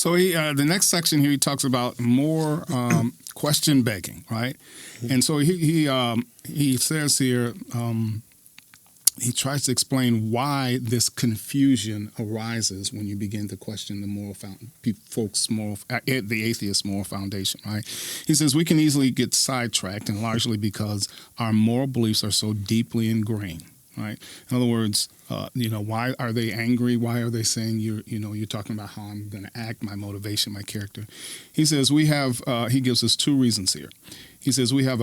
So the next section here, he talks about more question begging, right? And so he says here, he tries to explain why this confusion arises when you begin to question the the atheist moral foundation, right? He says we can easily get sidetracked, and largely because our moral beliefs are so deeply ingrained, right? In other words, why are they angry? Why are they saying you're talking about how I'm going to act, my motivation, my character? He says he gives us two reasons here. He says we have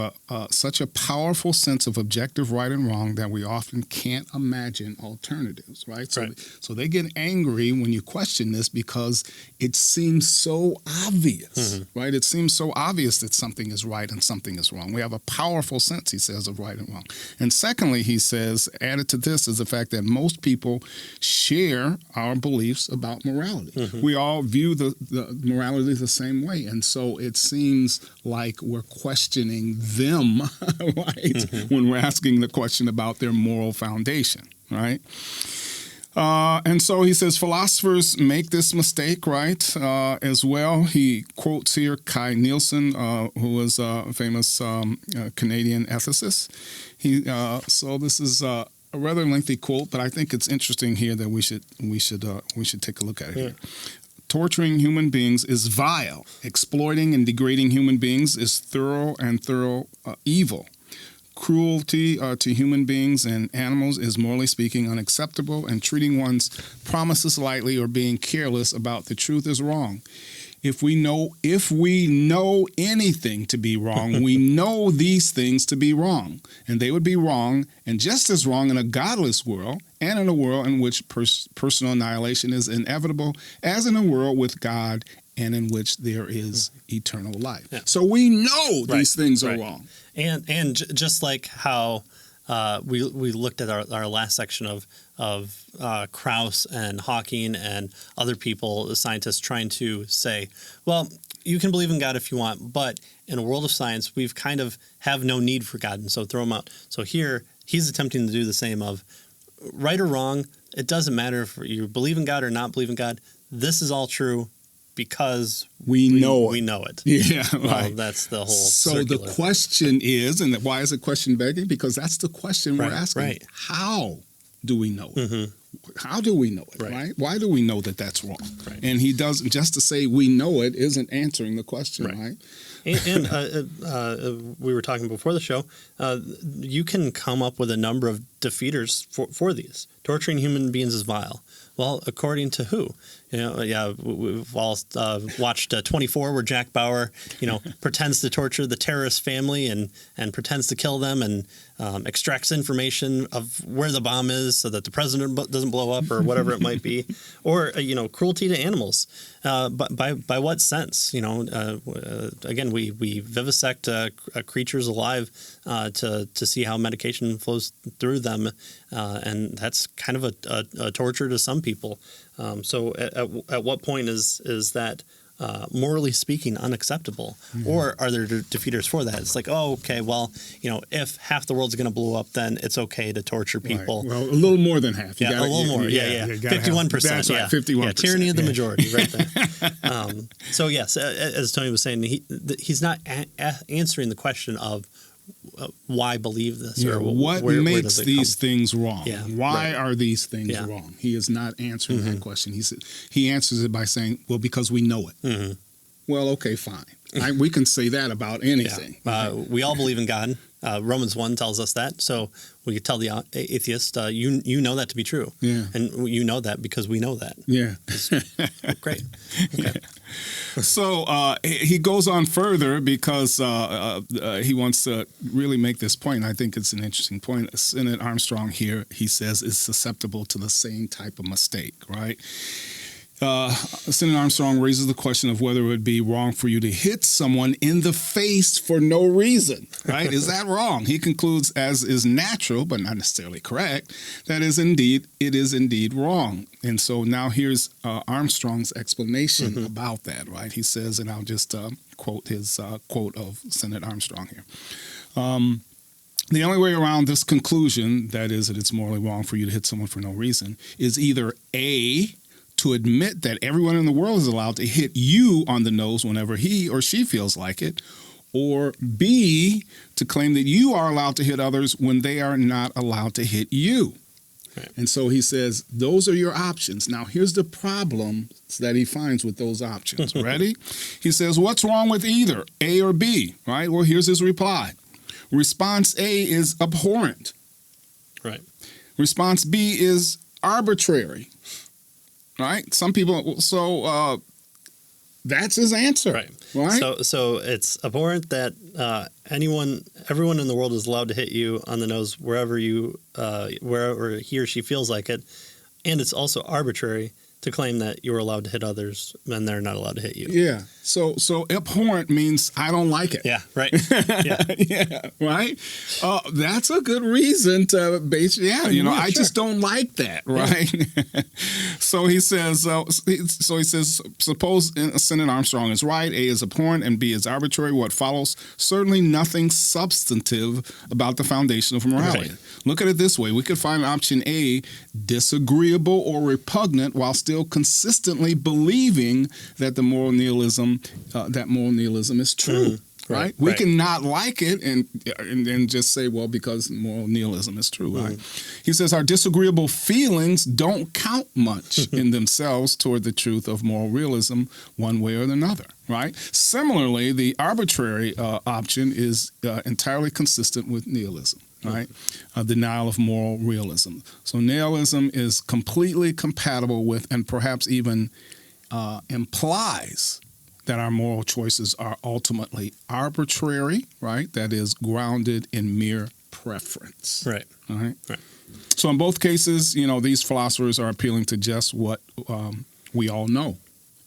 such a powerful sense of objective right and wrong that we often can't imagine alternatives, right? So they get angry when you question this because it seems so obvious, right? It seems so obvious that something is right and something is wrong. We have a powerful sense, he says, of right and wrong. And secondly, he says, added to this is the fact that most people share our beliefs about morality. We all view the morality the same way. And so it seems like we're questioning them, right? When we're asking the question about their moral foundation, right? And so he says philosophers make this mistake, right, as well. He quotes here Kai Nielsen, who was a famous Canadian ethicist. So this is a rather lengthy quote, but I think it's interesting here that we should take a look at it here. Torturing human beings is vile. Exploiting and degrading human beings is thorough evil. Cruelty to human beings and animals is, morally speaking, unacceptable, and treating one's promises lightly or being careless about the truth is wrong. If we know anything to be wrong, we know these things to be wrong, and they would be wrong and just as wrong in a godless world and in a world in which personal annihilation is inevitable as in a world with God and in which there is eternal life. Yeah. So we know these things are wrong. And just like how we looked at our last section of Krauss and Hawking and other people, the scientists, trying to say, well, you can believe in God if you want, but in a world of science, we've kind of have no need for God, and so throw him out. So here, he's attempting to do the same of right or wrong. It doesn't matter if you believe in God or not believe in God. This is all true because we know it. Yeah, right. Well, that's the whole So the question is, and why is it question begging? Because that's the question we're asking. Right. How do we know it? How do we know it, right? Why do we know that that's wrong? Right. And he doesn't, just to say we know it isn't answering the question, right? And we were talking before the show, you can come up with a number of defeaters for these. Torturing human beings is vile. Well, according to who? We've all watched 24, where Jack Bauer, pretends to torture the terrorist family and pretends to kill them and extracts information of where the bomb is so that the president doesn't blow up or whatever it might be, or cruelty to animals. But by what sense? Again, we vivisect creatures alive to see how medication flows through them, and that's kind of a torture to some people. So at what point is that morally speaking unacceptable, or are there defeaters for that? It's like, oh, okay, well, if half the world's going to blow up, then it's okay to torture people. Right. Well, a little more than half. A little more. 51%. That's right, 51%. Yeah, tyranny of the majority, right there. So yes, as Tony was saying, he's not answering the question of why believe this, or what makes these things wrong? Yeah, why are these things wrong? He is not answering that question. He answers it by saying, well, because we know it. Well, okay, fine. We can say that about anything. We all believe in God. Romans 1 tells us that. So we could tell the atheist, you know that to be true. Yeah. And you know that because we know that. Yeah. Great. Okay. So he goes on further because he wants to really make this point. I think it's an interesting point. Senate Armstrong here, he says, is susceptible to the same type of mistake, right? Senator Armstrong raises the question of whether it would be wrong for you to hit someone in the face for no reason, right? Is that wrong? He concludes, as is natural, but not necessarily correct, that it is indeed wrong. And so now here's Armstrong's explanation about that, right? He says, and I'll just quote his quote of Senator Armstrong here. The only way around this conclusion, that is, that it's morally wrong for you to hit someone for no reason, is either A, to admit that everyone in the world is allowed to hit you on the nose whenever he or she feels like it, or B, to claim that you are allowed to hit others when they are not allowed to hit you. Right. And so he says, those are your options. Now, here's the problem that he finds with those options. Ready? He says, what's wrong with either A or B? Right? Well, here's his reply. Response A is abhorrent. Right. Response B is arbitrary. Right? Some people, so that's his answer. Right. Right? So it's abhorrent that everyone in the world is allowed to hit you on the nose wherever he or she feels like it, and it's also arbitrary to claim that you're allowed to hit others and they're not allowed to hit you. Yeah. So abhorrent means I don't like it. Yeah. Right. Yeah. Yeah. Right. That's a good reason to base. Yeah. I just don't like that. Right. Yeah. So he says. Suppose Senator Armstrong is right. A is abhorrent and B is arbitrary. What follows? Certainly nothing substantive about the foundation of morality. Right. Look at it this way: we could find option A disagreeable or repugnant, while still consistently believing that the moral nihilism is true. Right? We can not like it and then just say, well, because moral nihilism is true. Right? He says our disagreeable feelings don't count much in themselves toward the truth of moral realism one way or another. Right? Similarly, the arbitrary option is entirely consistent with nihilism. Right? Denial of moral realism. So nihilism is completely compatible with, and perhaps even implies that our moral choices are ultimately arbitrary, right? That is grounded in mere preference. Right. All right. Right. So in both cases, these philosophers are appealing to just what we all know.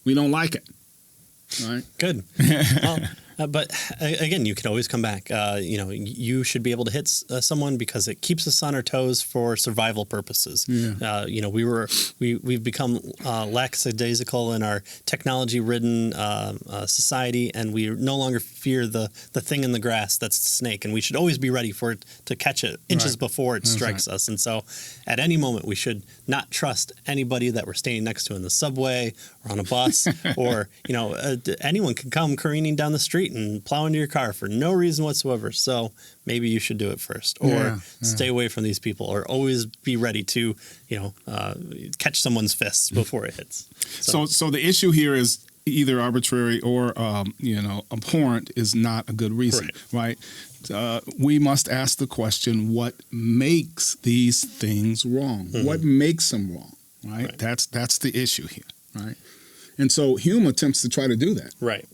We don't like it. Right. Good. Well, but again, you can always come back. You should be able to hit someone because it keeps us on our toes for survival purposes. Yeah. We've become lackadaisical in our technology-ridden society, and we no longer fear the thing in the grass that's the snake, and we should always be ready for it to catch it inches before it strikes us. And so, at any moment, we should not trust anybody that we're standing next to in the subway or on a bus, or anyone can come careening down the street and plow into your car for no reason whatsoever. So maybe you should do it first, or stay away from these people, or always be ready to, catch someone's fists before it hits. So the issue here is either arbitrary or, abhorrent is not a good reason, right? We must ask the question, what makes these things wrong? Mm-hmm. What makes them wrong, right? That's the issue here, right? And so Hume attempts to try to do that. Right.